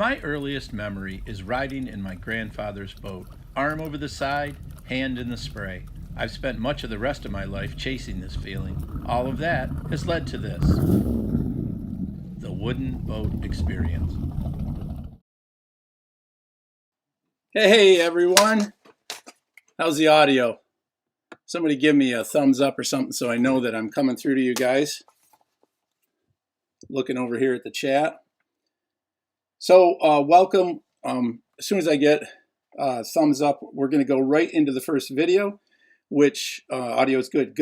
My earliest memory is riding in my grandfather's boat, arm over the side, hand in the spray. I've spent much of the rest of my life chasing this feeling. All of that has led to this, the wooden boat experience. Hey everyone, how's the audio? Somebody give me a thumbs up or something so I know that I'm coming through to you guys. Looking over here at the chat. So welcome. As soon as I get thumbs up, we're going to go right into the first video, which audio is good,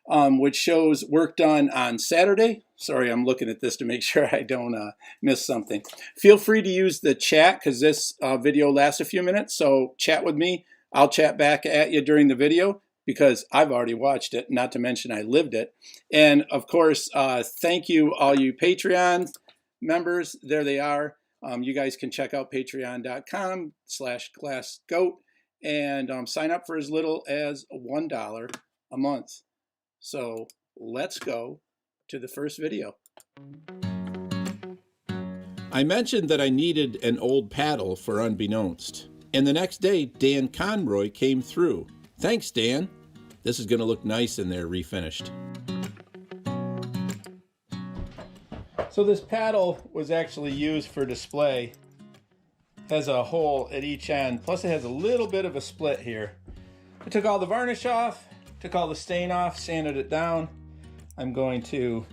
which shows work done on Saturday. Sorry, I'm looking at this to make sure I don't miss something. Feel free to use the chat because this video lasts a few minutes, so chat with me. I'll chat back at you during the video because I've already watched it, not to mention I lived it. And of course, thank you all you Patreon members. There they are. You guys can check out patreon.com/GlassGoat and sign up for as little as $1 a month. So let's go to the first video. I mentioned that I needed an old paddle for Unbeknownst. And the next day, Dan Conroy came through. Thanks, Dan. This is going to look nice in there, refinished. So this paddle was actually used for display. It has a hole at each end, plus it has a little bit of a split here. I took all the varnish off, took all the stain off, sanded it down. I'm going to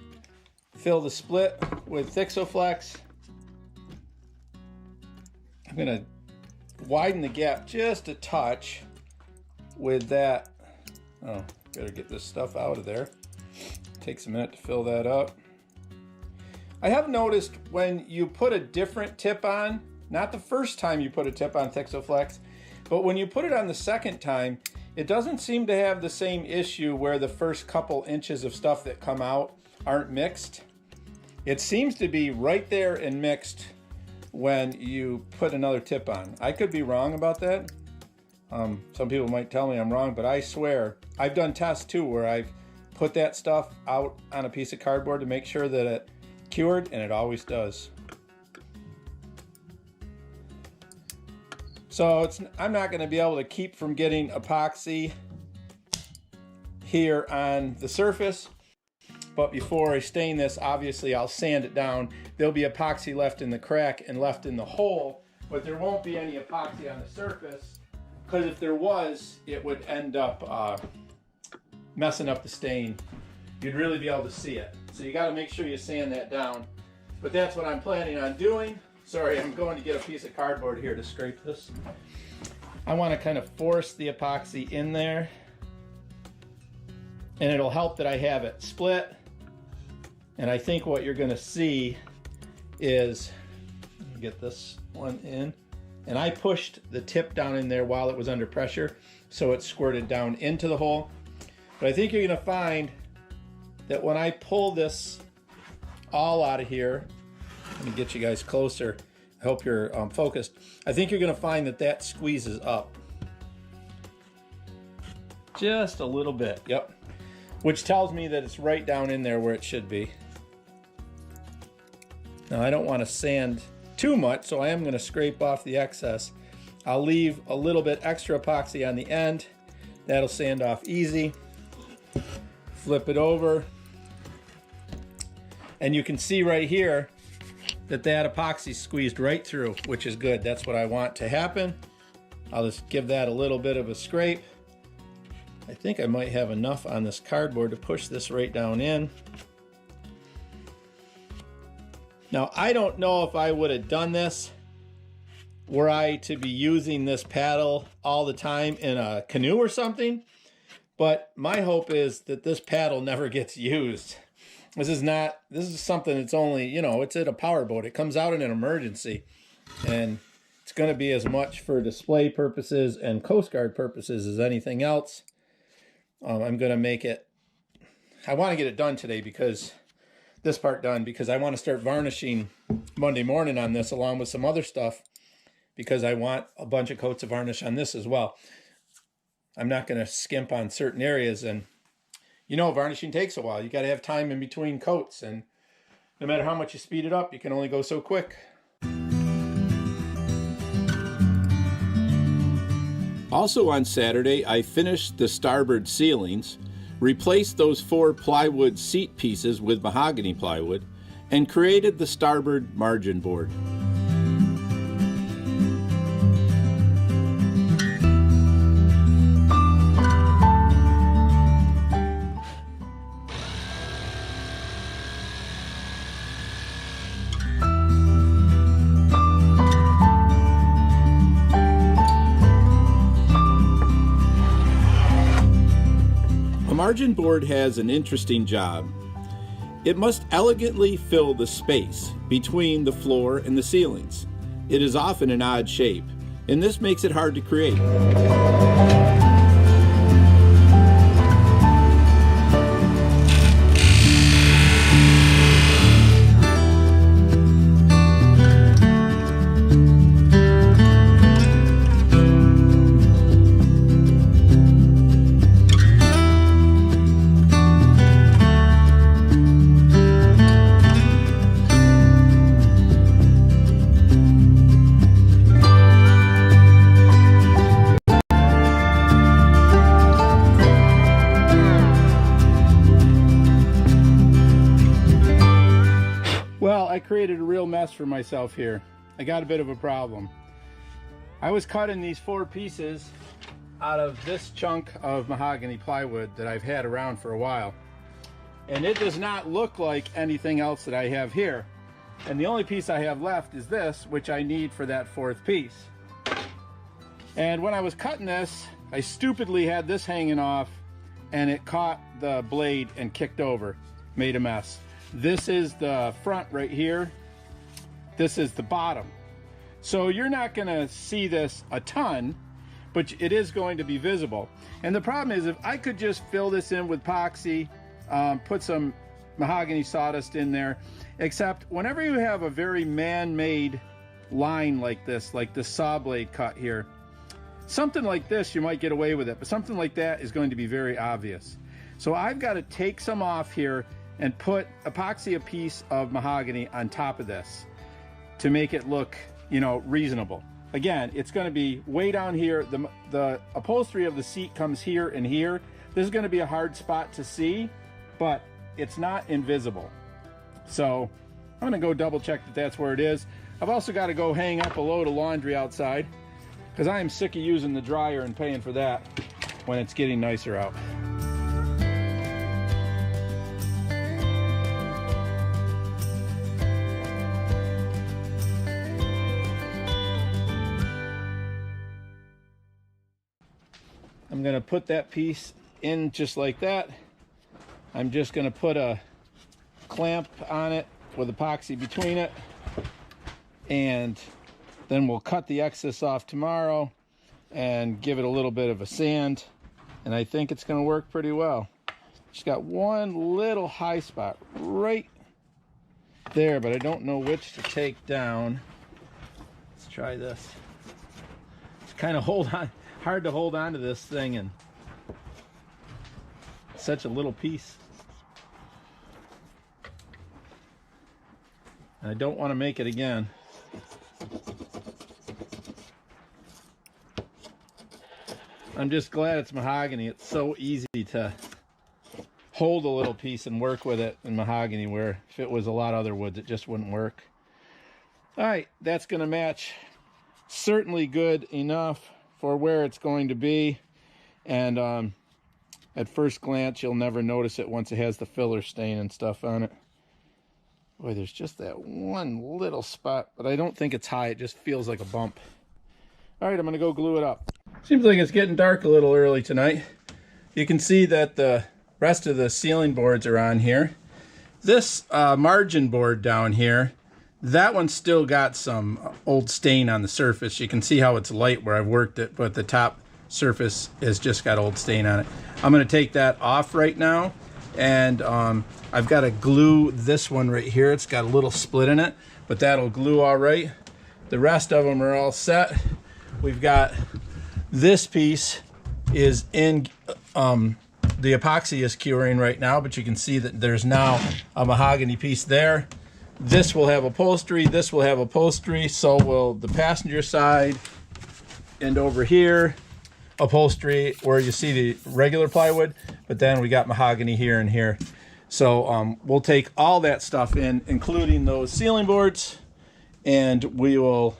fill the split with Thixoflex. I'm going to widen the gap just a touch with that. Oh, better get this stuff out of there. Takes a minute to fill that up. I have noticed when you put a different tip on, not the first time you put a tip on Thixoflex, but when you put it on the second time, it doesn't seem to have the same issue where the first couple inches of stuff that come out aren't mixed. It seems to be right there and mixed when you put another tip on. I could be wrong about that. Some people might tell me I'm wrong, but I swear, I've done tests too where I've put that stuff out on a piece of cardboard to make sure that it cured, and it always does. So I'm not going to be able to keep from getting epoxy here on the surface, but before I stain this, obviously I'll sand it down. There'll be epoxy left in the crack and left in the hole, but there won't be any epoxy on the surface, because if there was, it would end up messing up the stain. You'd really be able to see it. So you got to make sure you sand that down. But that's what I'm planning on doing. Sorry, I'm going to get a piece of cardboard here to scrape this. I want to kind of force the epoxy in there. And it'll help that I have it split. And I think what you're going to see is, get this one in. And I pushed the tip down in there while it was under pressure, so it squirted down into the hole. But I think you're going to find that when I pull this all out of here, let me get you guys closer. I hope you're focused. I think you're going to find that that squeezes up. Just a little bit, yep. Which tells me that it's right down in there where it should be. Now I don't want to sand too much, so I am going to scrape off the excess. I'll leave a little bit extra epoxy on the end. That'll sand off easy. Flip it over. And you can see right here that that epoxy squeezed right through, which is good. That's what I want to happen. I'll just give that a little bit of a scrape. I think I might have enough on this cardboard to push this right down in. Now, I don't know if I would have done this were I to be using this paddle all the time in a canoe or something, but my hope is that this paddle never gets used. This is something that's only, you know, it's at a powerboat. It comes out in an emergency, and it's going to be as much for display purposes and Coast Guard purposes as anything else. I'm going to make it, I want to get it done today because I want to start varnishing Monday morning on this along with some other stuff, because I want a bunch of coats of varnish on this as well. I'm not going to skimp on certain areas, and you know, varnishing takes a while. You got to have time in between coats, and no matter how much you speed it up, you can only go so quick. Also on Saturday, I finished the starboard ceilings, replaced those 4 plywood seat pieces with mahogany plywood, and created the starboard margin board. A margin board has an interesting job. It must elegantly fill the space between the floor and the ceilings. It is often an odd shape, and this makes it hard to create. Well, I created a real mess for myself here. I got a bit of a problem. I was cutting these 4 pieces out of this chunk of mahogany plywood that I've had around for a while. And it does not look like anything else that I have here. And the only piece I have left is this, which I need for that 4th piece. And when I was cutting this, I stupidly had this hanging off and it caught the blade and kicked over, made a mess. This is the front right here. This is the bottom. So you're not gonna see this a ton, but it is going to be visible. And the problem is, if I could just fill this in with epoxy, put some mahogany sawdust in there, except whenever you have a very man-made line like this, like the saw blade cut here, something like this you might get away with it, but something like that is going to be very obvious. So I've got to take some off here and epoxy a piece of mahogany on top of this to make it look, you know, reasonable. Again, it's going to be way down here. The upholstery of the seat comes here and here. This is going to be a hard spot to see, but it's not invisible. So I'm going to go double check that that's where it is. I've also got to go hang up a load of laundry outside because I am sick of using the dryer and paying for that when it's getting nicer out. I'm going to put that piece in just like that. I'm just going to put a clamp on it with epoxy between it, and then we'll cut the excess off tomorrow and give it a little bit of a sand, and I think it's going to work pretty well. Just got one little high spot right there, but I don't know which to take down. Let's try this. It's kind of hard to hold on to this thing, and such a little piece. And I don't want to make it again. I'm just glad it's mahogany. It's so easy to hold a little piece and work with it in mahogany, where if it was a lot of other woods, it just wouldn't work. All right, that's going to match. Certainly good enough for where it's going to be, and at first glance you'll never notice it once it has the filler stain and stuff on it. Boy, there's just that one little spot, but I don't think it's high. It just feels like a bump. All right, I'm gonna go glue it up. Seems like it's getting dark a little early tonight. You can see that the rest of the ceiling boards are on here. This margin board down here, that one's still got some old stain on the surface. You can see how it's light where I've worked it, but the top surface has just got old stain on it. I'm going to take that off right now, and I've got to glue this one right here. It's got a little split in it, but that'll glue all right. The rest of them are all set. We've got this piece is in, the epoxy is curing right now, but you can see that there's now a mahogany piece there. This will have upholstery, this will have upholstery, so will the passenger side, and over here upholstery where you see the regular plywood, but then we got mahogany here and here. So we'll take all that stuff in, including those ceiling boards, and we will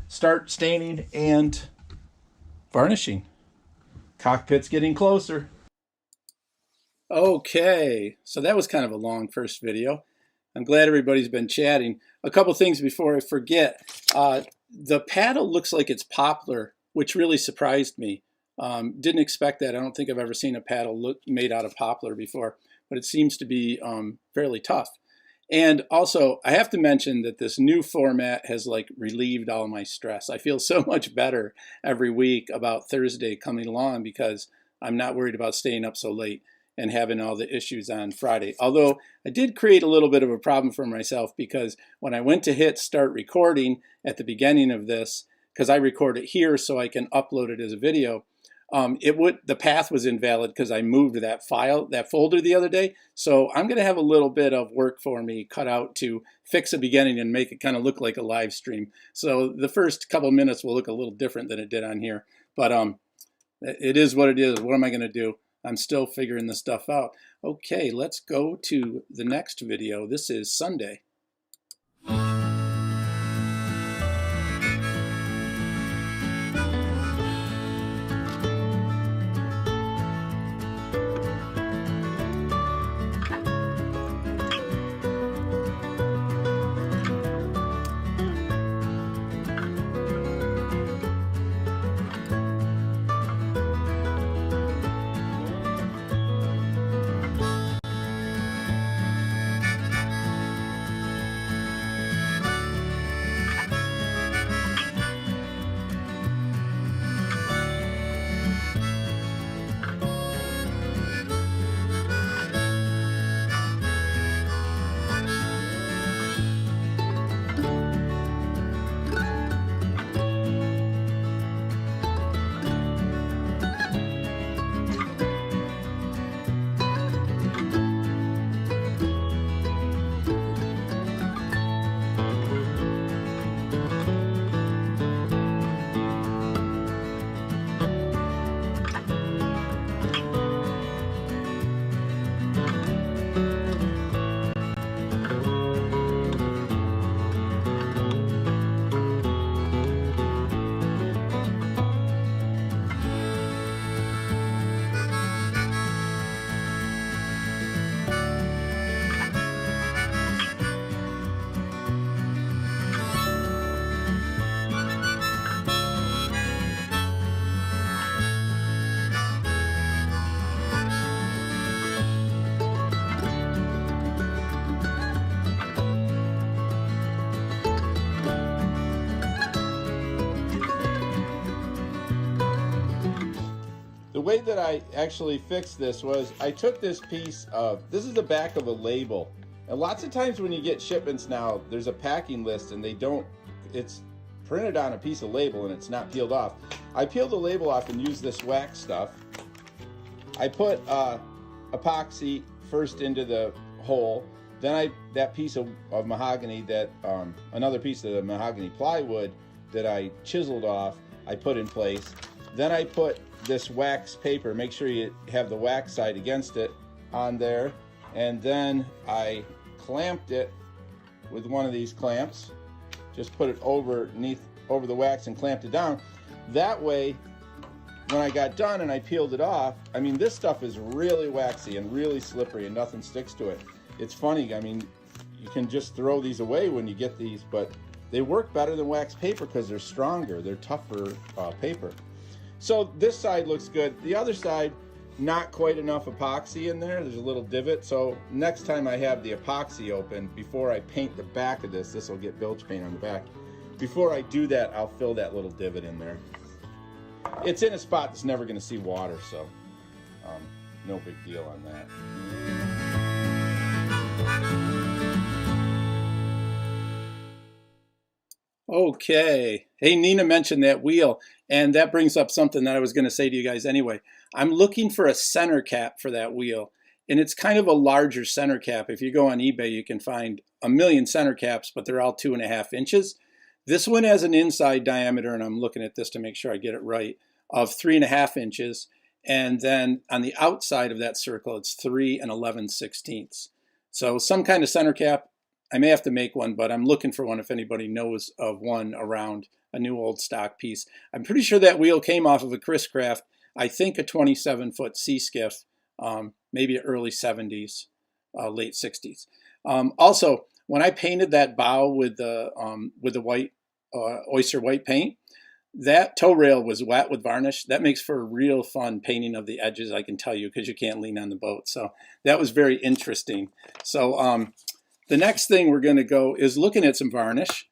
start staining and varnishing. Cockpit's getting closer. Okay, so that was kind of a long first video. I'm glad everybody's been chatting. A couple things before I forget. The paddle looks like it's poplar, which really surprised me. Didn't expect that. I don't think I've ever seen a paddle made out of poplar before, but it seems to be fairly tough. And also, I have to mention that this new format has like relieved all my stress. I feel so much better every week about Thursday coming along because I'm not worried about staying up so late and having all the issues on Friday. Although I did create a little bit of a problem for myself because when I went to hit start recording at the beginning of this, because I record it here so I can upload it as a video, the path was invalid because I moved that folder the other day. So I'm going to have a little bit of work for me cut out to fix the beginning and make it kind of look like a live stream. So the first couple minutes will look a little different than it did on here. But it is what it is. What am I going to do? I'm still figuring this stuff out. Okay, let's go to the next video. This is Sunday. The way that I actually fixed this was I took this piece of, this is the back of a label. And lots of times when you get shipments now, there's a packing list and it's printed on a piece of label and it's not peeled off. I peeled the label off and used this wax stuff. I put epoxy first into the hole. Then that piece of mahogany, another piece of the mahogany plywood that I chiseled off, I put in place. Then I put this wax paper, make sure you have the wax side against it on there, and then I clamped it with one of these clamps. Just put it over the wax and clamped it down. That way, when I got done and I peeled it off, I mean, this stuff is really waxy and really slippery and nothing sticks to it. It's funny, I mean, you can just throw these away when you get these, but they work better than wax paper because they're stronger, they're tougher paper. So this side looks good. The other side, not quite enough epoxy in there. There's a little divot. So next time I have the epoxy open, before I paint the back of this will get bilge paint on the back. Before I do that, I'll fill that little divot in there. It's in a spot that's never going to see water, so no big deal on that. Okay. Hey, Nina mentioned that wheel, and that brings up something that I was going to say to you guys anyway. I'm looking for a center cap for that wheel, and it's kind of a larger center cap. If you go on eBay, you can find a million center caps, but they're all 2.5 inches. This one has an inside diameter, and I'm looking at this to make sure I get it right, of 3.5 inches. And then on the outside of that circle, it's 3 11/16. So some kind of center cap. I may have to make one, but I'm looking for one if anybody knows of one around, a new old stock piece. I'm pretty sure that wheel came off of a Chris Craft, I think a 27-foot sea skiff, maybe early 70s, late 60s. Also, when I painted that bow with the white oyster white paint, that toe rail was wet with varnish. That makes for a real fun painting of the edges, I can tell you, because you can't lean on the boat. So that was very interesting. So the next thing we're going to go is looking at some varnish.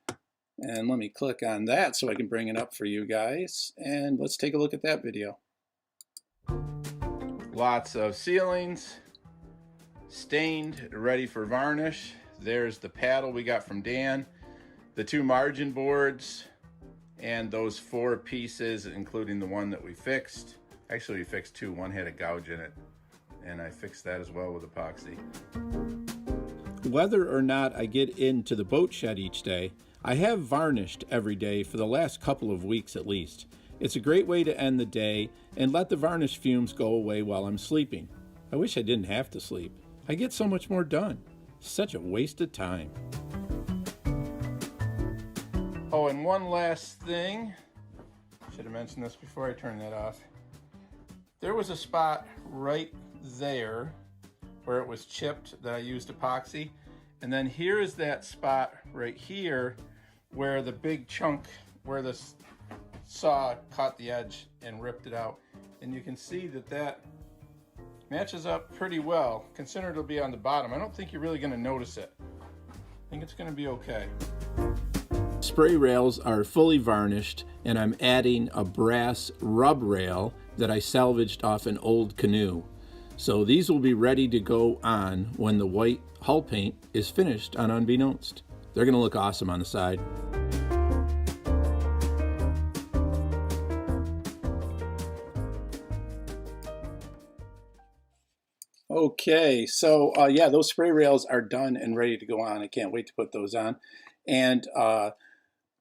And let me click on that so I can bring it up for you guys. And let's take a look at that video. Lots of ceilings, stained, ready for varnish. There's the paddle we got from Dan, the 2 margin boards, and those 4 pieces, including the one that we fixed. Actually, we fixed 2. One had a gouge in it, and I fixed that as well with epoxy. Whether or not I get into the boat shed each day, I have varnished every day for the last couple of weeks at least. It's a great way to end the day and let the varnish fumes go away while I'm sleeping. I wish I didn't have to sleep. I get so much more done. Such a waste of time. Oh, and one last thing. Should have mentioned this before I turn that off. There was a spot right there where it was chipped that I used epoxy. And then here is that spot right here where the big chunk, where the saw caught the edge and ripped it out. And you can see that that matches up pretty well. Consider it'll be on the bottom. I don't think you're really going to notice it. I think it's going to be okay. Spray rails are fully varnished, and I'm adding a brass rub rail that I salvaged off an old canoe. So these will be ready to go on when the white hull paint is finished on Unbeknownst. They're going to look awesome on the side. Okay, so yeah, those spray rails are done and ready to go on. I can't wait to put those on. And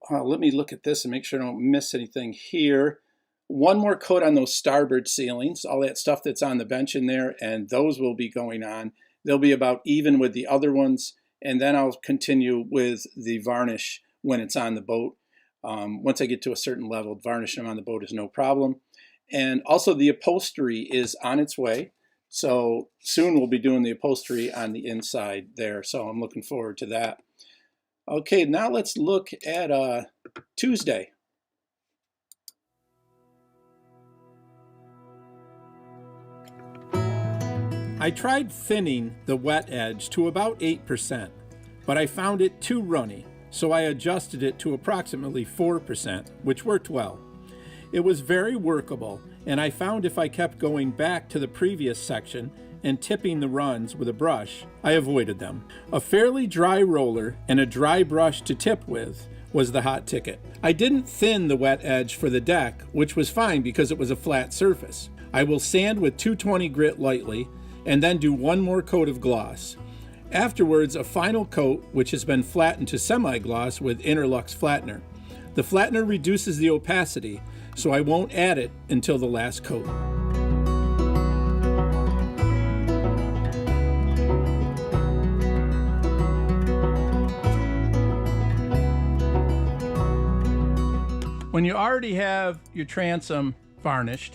let me look at this and make sure I don't miss anything here. One more coat on those starboard ceilings, all that stuff that's on the bench in there, and those will be going on. They'll be about even with the other ones, and then I'll continue with the varnish when it's on the boat. Once I get to a certain level, varnishing them on the boat is no problem. And also the upholstery is on its way. So soon we'll be doing the upholstery on the inside there. So I'm looking forward to that. Okay, now let's look at Tuesday. I tried thinning the wet edge to about 8%, but I found it too runny, so I adjusted it to approximately 4%, which worked well. It was very workable, and I found if I kept going back to the previous section and tipping the runs with a brush, I avoided them. A fairly dry roller and a dry brush to tip with was the hot ticket. I didn't thin the wet edge for the deck, which was fine because it was a flat surface. I will sand with 220 grit lightly and then do one more coat of gloss. Afterwards, a final coat which has been flattened to semi-gloss with Interlux flattener. The flattener reduces the opacity, so I won't add it until the last coat. When you already have your transom varnished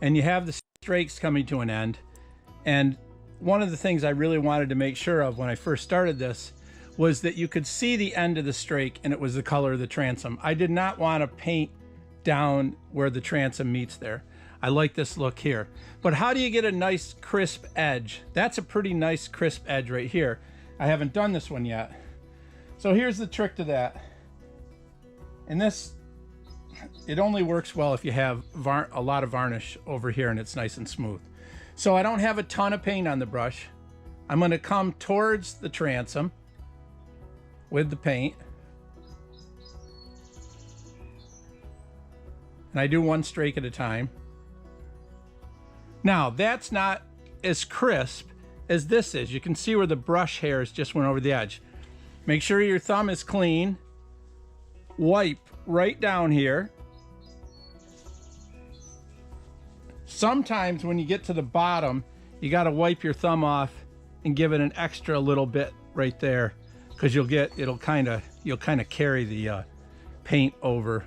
and you have the strakes coming to an end, and one of the things I really wanted to make sure of when I first started this was that you could see the end of the strake and it was the color of the transom. I did not want to paint down where the transom meets there. I like this look here. But how do you get a nice crisp edge? That's a pretty nice crisp edge right here. I haven't done this one yet. So here's the trick to that. And this, it only works well if you have a lot of varnish over here and it's nice and smooth. So I don't have a ton of paint on the brush. I'm going to come towards the transom with the paint. And I do one strake at a time. Now, that's not as crisp as this is. You can see where the brush hairs just went over the edge. Make sure your thumb is clean. Wipe right down here. sometimes when you get to the bottom, you got to wipe your thumb off and give it an extra little bit right there, because you'll kind of carry the paint over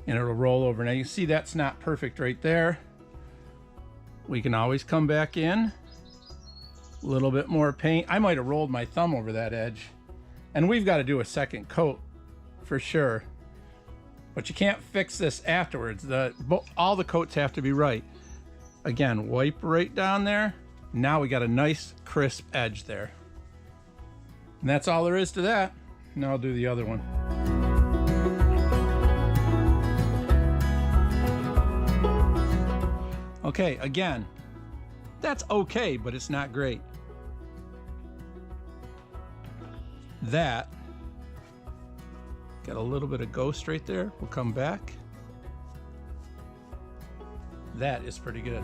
and it'll roll over. Now you see that's not perfect right there. We can always come back in, a little bit more paint. I might have rolled my thumb over that edge, and we've got to do a second coat for sure, but you can't fix this afterwards. All the coats have to be right. Again, wipe right down there. Now we got a nice crisp edge there, and that's all there is to that. Now I'll do the other one. Okay, again, that's okay, but it's not great. That got a little bit of ghost right there. We'll come back. That is pretty good.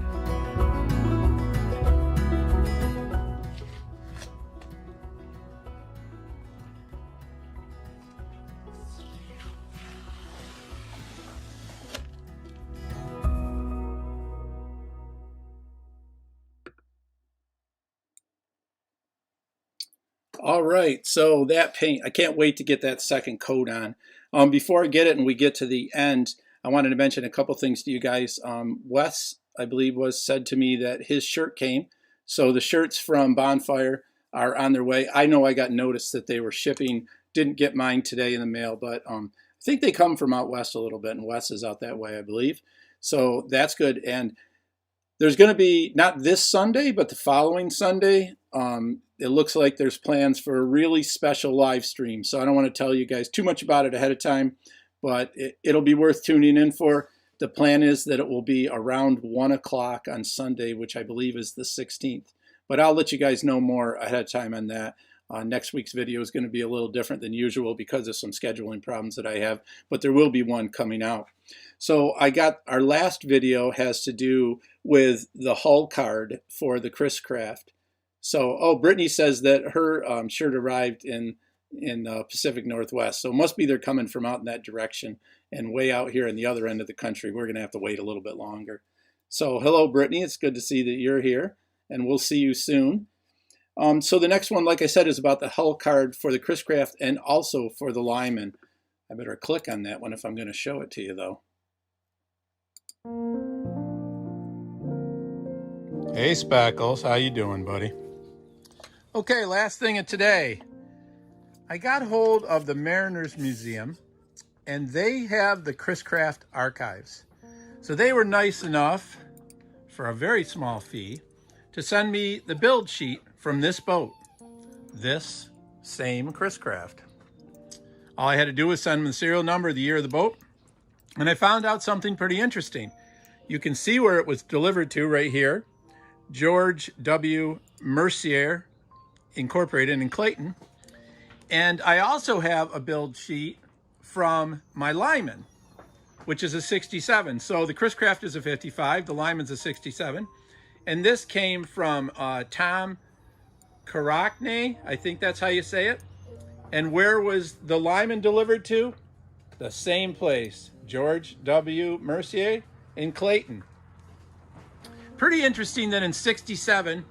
All right, so that paint, I can't wait to get that second coat on. Before I get it and we get to the end, I wanted to mention a couple things to you guys. Wes, I believe, said to me that his shirt came. So the shirts from Bonfire are on their way. I know I got notice that they were shipping. Didn't get mine today in the mail, but I think they come from out west a little bit, and Wes is out that way, I believe. So that's good. And there's going to be, not this Sunday, but the following Sunday, it looks like there's plans for a really special live stream. So I don't want to tell you guys too much about it ahead of time, but it'll be worth tuning in for. The plan is that it will be around 1 o'clock on Sunday, which I believe is the 16th. But I'll let you guys know more ahead of time on that. Next week's video is going to be a little different than usual because of some scheduling problems that I have, but there will be one coming out. So our last video has to do with the hull card for the Chris Craft. So, Brittany says that her shirt arrived in Pacific Northwest. So it must be they're coming from out in that direction, and way out here in the other end of the country, we're going to have to wait a little bit longer. So hello, Brittany. It's good to see that you're here, and we'll see you soon. So the next one, like I said, is about the hull card for the Chris Craft and also for the Lyman. I better click on that one if I'm going to show it to you, though. Hey, Speckles. How you doing, buddy? Okay, last thing of today. I got hold of the Mariners Museum, and they have the Chris Craft archives. So they were nice enough, for a very small fee, to send me the build sheet from this boat. This same Chris Craft. All I had to do was send them the serial number, the year of the boat, and I found out something pretty interesting. You can see where it was delivered to right here. George W. Mercier Incorporated in Clayton. And I also have a build sheet from my Lyman, which is a 67. So the Chris Craft is a 55, the Lyman's a 67. And this came from Tom Karakne, I think that's how you say it. And where was the Lyman delivered to? The same place, George W. Mercier in Clayton. Pretty interesting that in 67,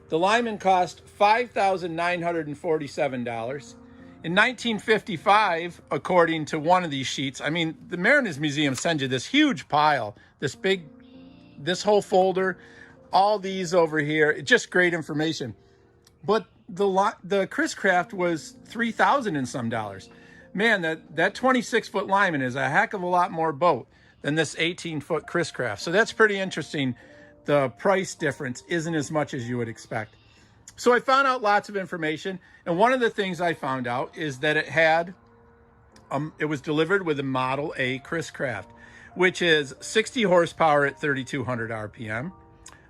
the Lyman cost $5,947. In 1955, according to one of these sheets, I mean, the Mariners Museum sends you this huge pile, this whole folder, all these over here, just great information. But the Chris Craft was $3,000 and some dollars. Man, that 26-foot Lyman is a heck of a lot more boat than this 18-foot Chris Craft. So that's pretty interesting. The price difference isn't as much as you would expect. So I found out lots of information, and one of the things I found out is that it was delivered with a Model A Chris Craft, which is 60 horsepower at 3,200 RPM,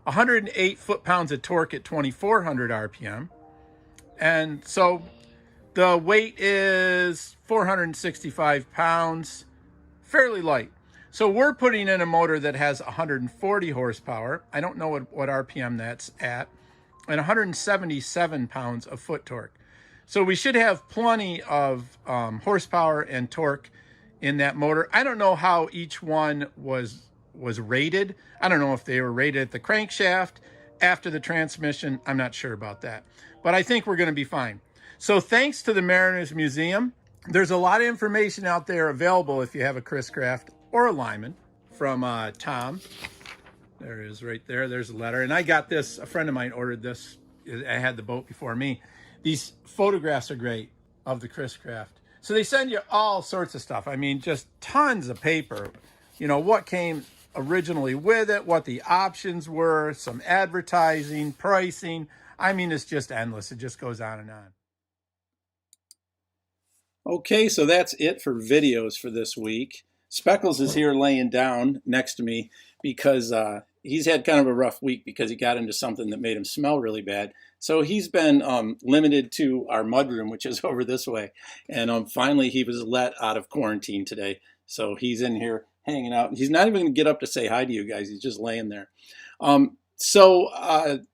108 foot-pounds of torque at 2,400 RPM, and so the weight is 465 pounds, fairly light. So we're putting in a motor that has 140 horsepower. I don't know what RPM that's at, and 177 pounds of foot torque. So we should have plenty of horsepower and torque in that motor. I don't know how each one was was rated. I don't know if they were rated at the crankshaft, after the transmission. I'm not sure about that, but I think we're going to be fine. So thanks to the Mariners Museum, there's a lot of information out there available if you have a Chris Craft or a Lyman from Tom. There it is right there. There's a letter. And I got this, a friend of mine ordered this. I had the boat before me. These photographs are great of the Chris Craft. So they send you all sorts of stuff. I mean, just tons of paper. You know, what came originally with it, what the options were, some advertising, pricing. I mean, it's just endless. It just goes on and on. Okay, so that's it for videos for this week. Speckles is here laying down next to me because he's had kind of a rough week because he got into something that made him smell really bad. So he's been limited to our mudroom, which is over this way. And finally, he was let out of quarantine today. So he's in here hanging out. He's not even going to get up to say hi to you guys. He's just laying there. That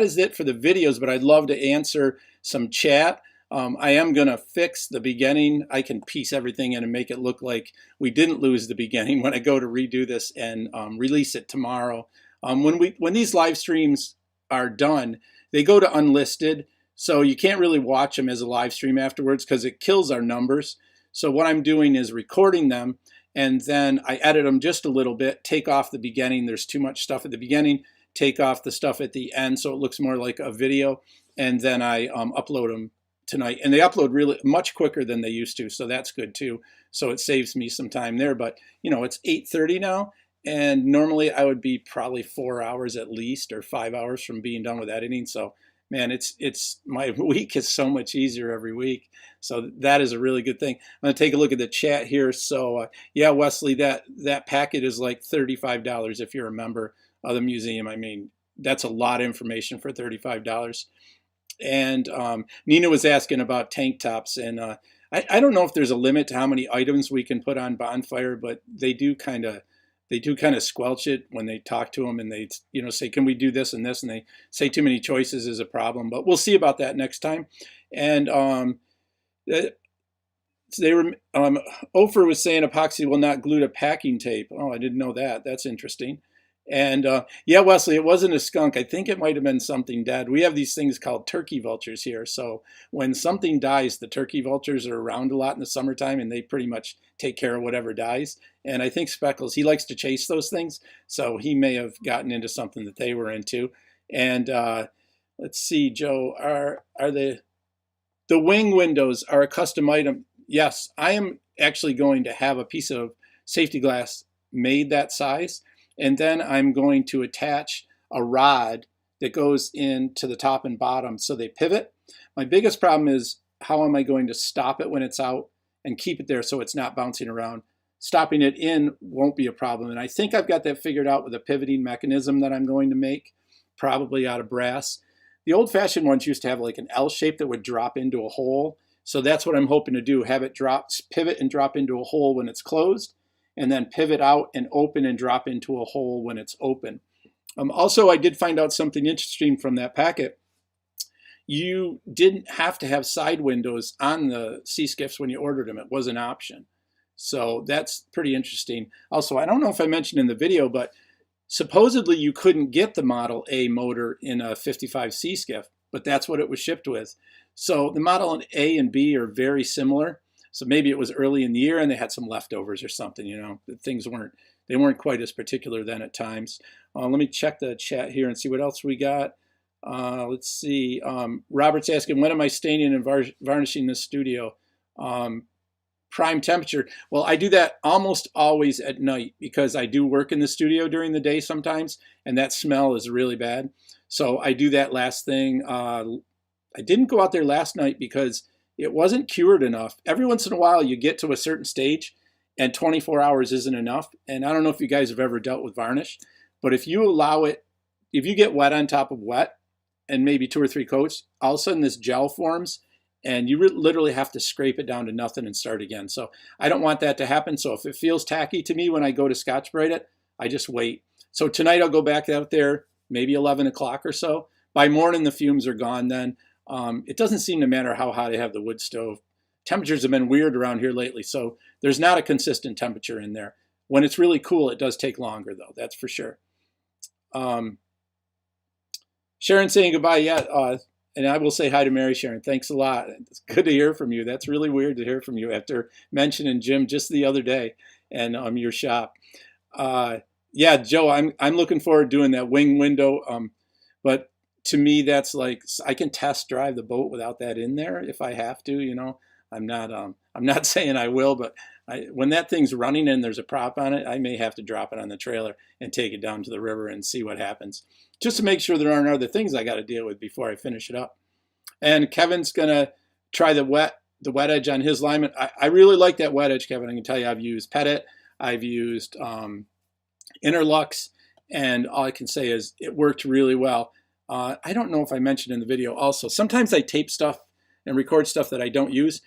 is it for the videos, but I'd love to answer some chat. I am going to fix the beginning. I can piece everything in and make it look like we didn't lose the beginning when I go to redo this and release it tomorrow. When these live streams are done, they go to unlisted, so you can't really watch them as a live stream afterwards because it kills our numbers. So what I'm doing is recording them, and then I edit them just a little bit, take off the beginning. There's too much stuff at the beginning, take off the stuff at the end so it looks more like a video, and then I upload them tonight. And they upload really much quicker than they used to, so that's good too. So it saves me some time there. But you know, it's 8:30 now, and normally I would be probably 4 hours at least, or 5 hours from being done with editing. So man, it's my week is so much easier every week. So that is a really good thing. I'm going to take a look at the chat here. So yeah, Wesley, that packet is like $35 if you're a member of the museum. I mean, that's a lot of information for $35. And Nina was asking about tank tops, and I don't know if there's a limit to how many items we can put on Bonfire, but they do kind of squelch it when they talk to them, and they say, can we do this and this, and they say too many choices is a problem. But we'll see about that next time. And Ofer was saying epoxy will not glue to packing tape. Oh, I didn't know that. That's interesting. And yeah, Wesley, it wasn't a skunk. I think it might have been something dead. We have these things called turkey vultures here. So when something dies, the turkey vultures are around a lot in the summertime, and they pretty much take care of whatever dies. And I think Speckles, he likes to chase those things. So he may have gotten into something that they were into. And let's see, Joe, are the wing windows are a custom item? Yes, I am actually going to have a piece of safety glass made that size. And then I'm going to attach a rod that goes into the top and bottom so they pivot. My biggest problem is, how am I going to stop it when it's out and keep it there so it's not bouncing around? Stopping it in won't be a problem. And I think I've got that figured out with a pivoting mechanism that I'm going to make, probably out of brass. The old-fashioned ones used to have like an L shape that would drop into a hole. So that's what I'm hoping to do, have it pivot and drop into a hole when it's closed, and then pivot out and open and drop into a hole when it's open. Also, I did find out something interesting from that packet. You didn't have to have side windows on the sea skiffs when you ordered them. It was an option. So that's pretty interesting. Also, I don't know if I mentioned in the video, but supposedly you couldn't get the Model A motor in a 55 sea skiff, but that's what it was shipped with. So the Model A and B are very similar. So maybe it was early in the year and they had some leftovers or something, things weren't quite as particular then at times. Let me check the chat here and see what else we got. Let's see. Robert's asking, when am I staining and varnishing this studio? Prime temperature. Well, I do that almost always at night because I do work in the studio during the day sometimes, and that smell is really bad. So I do that last thing. I didn't go out there last night because it wasn't cured enough. Every once in a while you get to a certain stage and 24 hours isn't enough. And I don't know if you guys have ever dealt with varnish, but if you allow it, if you get wet on top of wet and maybe 2 or 3 coats, all of a sudden this gel forms and you literally have to scrape it down to nothing and start again. So I don't want that to happen. So if it feels tacky to me when I go to Scotch-Brite it, I just wait. So tonight I'll go back out there, maybe 11 o'clock or so. By morning the fumes are gone then. It doesn't seem to matter how hot I have the wood stove. Temperatures have been weird around here lately, so there's not a consistent temperature in there. When it's really cool, it does take longer, though. That's for sure. Sharon saying goodbye. Yeah, and I will say hi to Mary Sharon. Thanks a lot. It's good to hear from you. That's really weird to hear from you after mentioning Jim just the other day and your shop. Yeah, Joe, I'm looking forward to doing that wing window. But to me, that's like I can test drive the boat without that in there if I have to. You know, I'm not saying I will, but when that thing's running and there's a prop on it, I may have to drop it on the trailer and take it down to the river and see what happens, just to make sure there aren't other things I got to deal with before I finish it up. And Kevin's gonna try the wet edge on his lineman. I really like that wet edge, Kevin. I can tell you, I've used Pettit, I've used Interlux, and all I can say is it worked really well. I don't know if I mentioned in the video also, sometimes I tape stuff and record stuff that I don't use.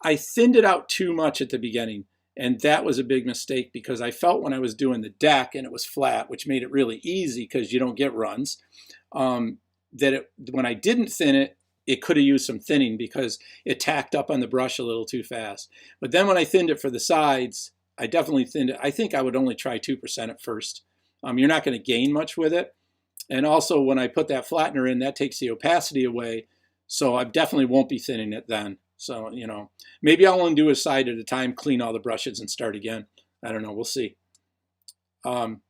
I thinned it out too much at the beginning, and that was a big mistake because I felt when I was doing the deck and it was flat, which made it really easy because you don't get runs, that when I didn't thin it, it could have used some thinning because it tacked up on the brush a little too fast. But then when I thinned it for the sides, I definitely thinned it. I think I would only try 2% at first. You're not going to gain much with it. And also when I put that flattener in, that takes the opacity away. So I definitely won't be thinning it then. So, you know, maybe I'll only do a side at a time, clean all the brushes and start again. I don't know. We'll see. And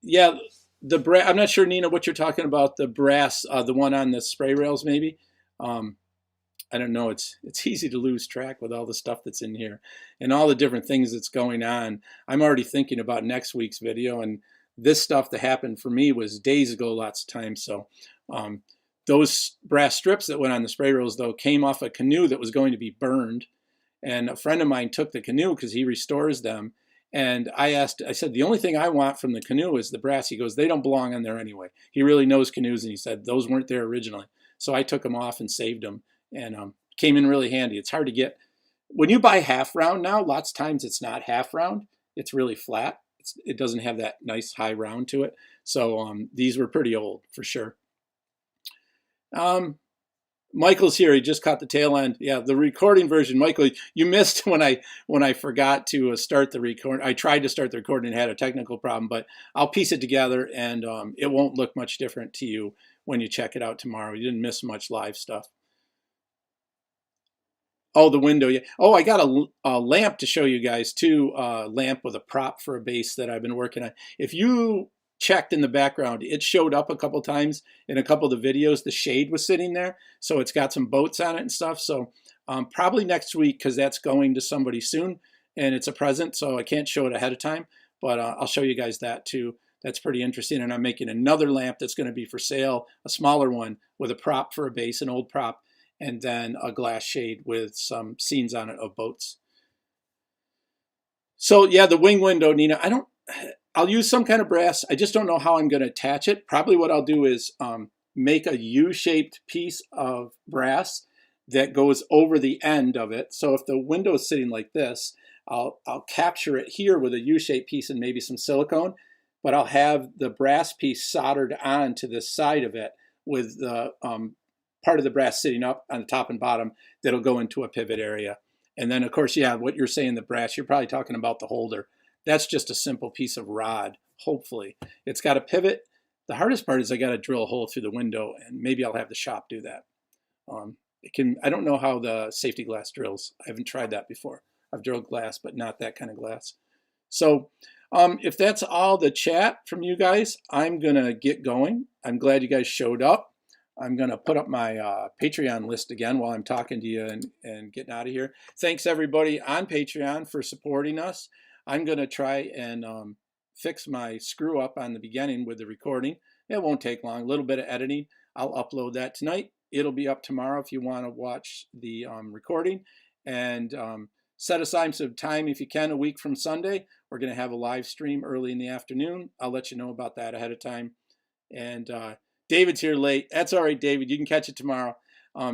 yeah, the brass, I'm not sure, Nina, what you're talking about. The brass, the one on the spray rails, maybe. I don't know. It's easy to lose track with all the stuff that's in here and all the different things that's going on. I'm already thinking about next week's video, and this stuff that happened for me was days ago lots of times. So those brass strips that went on the spray rails, though, came off a canoe that was going to be burned. And a friend of mine took the canoe because he restores them. And I said, the only thing I want from the canoe is the brass. He goes, they don't belong on there anyway. He really knows canoes. And he said, those weren't there originally. So I took them off and saved them, and came in really handy. It's hard to get. When you buy half round now, lots of times it's not half round. It's really flat. It doesn't have that nice high round to it. So these were pretty old for sure. Michael's here. He just caught the tail end. Yeah, the recording version. Michael, you missed when I forgot to start the record. I tried to start the recording and had a technical problem, but I'll piece it together, and it won't look much different to you when you check it out tomorrow. You didn't miss much live stuff. Oh, the window. Yeah. Oh, I got a lamp to show you guys too. Lamp with a prop for a base that I've been working on. If you checked in the background, it showed up a couple times in a couple of the videos. The shade was sitting there, so it's got some boats on it and stuff. So probably next week, because that's going to somebody soon, and it's a present, so I can't show it ahead of time. But I'll show you guys that too. That's pretty interesting. And I'm making another lamp that's going to be for sale, a smaller one with a prop for a base, an old prop, and then a glass shade with some scenes on it of boats. So yeah, the wing window, Nina, I'll use some kind of brass. I just don't know how I'm going to attach it. Probably what I'll do is make a U-shaped piece of brass that goes over the end of it. So if the window is sitting like this, I'll capture it here with a U-shaped piece and maybe some silicone, but I'll have the brass piece soldered onto the side of it with the part of the brass sitting up on the top and bottom that'll go into a pivot area. And then, of course, yeah, what you're saying, the brass, you're probably talking about the holder. That's just a simple piece of rod, hopefully. It's got a pivot. The hardest part is I got to drill a hole through the window, and maybe I'll have the shop do that. I don't know how the safety glass drills. I haven't tried that before. I've drilled glass, but not that kind of glass. So if that's all the chat from you guys, I'm going to get going. I'm glad you guys showed up. I'm going to put up my Patreon list again while I'm talking to you and getting out of here. Thanks, everybody on Patreon for supporting us. I'm going to try and fix my screw up on the beginning with the recording. It won't take long, a little bit of editing. I'll upload that tonight. It'll be up tomorrow if you want to watch the recording. And set aside some time if you can a week from Sunday. We're going to have a live stream early in the afternoon. I'll let you know about that ahead of time. And David's here late. That's all right, David. You can catch it tomorrow.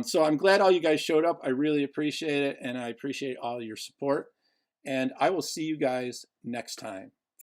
So I'm glad all you guys showed up. I really appreciate it, and I appreciate all your support. And I will see you guys next time.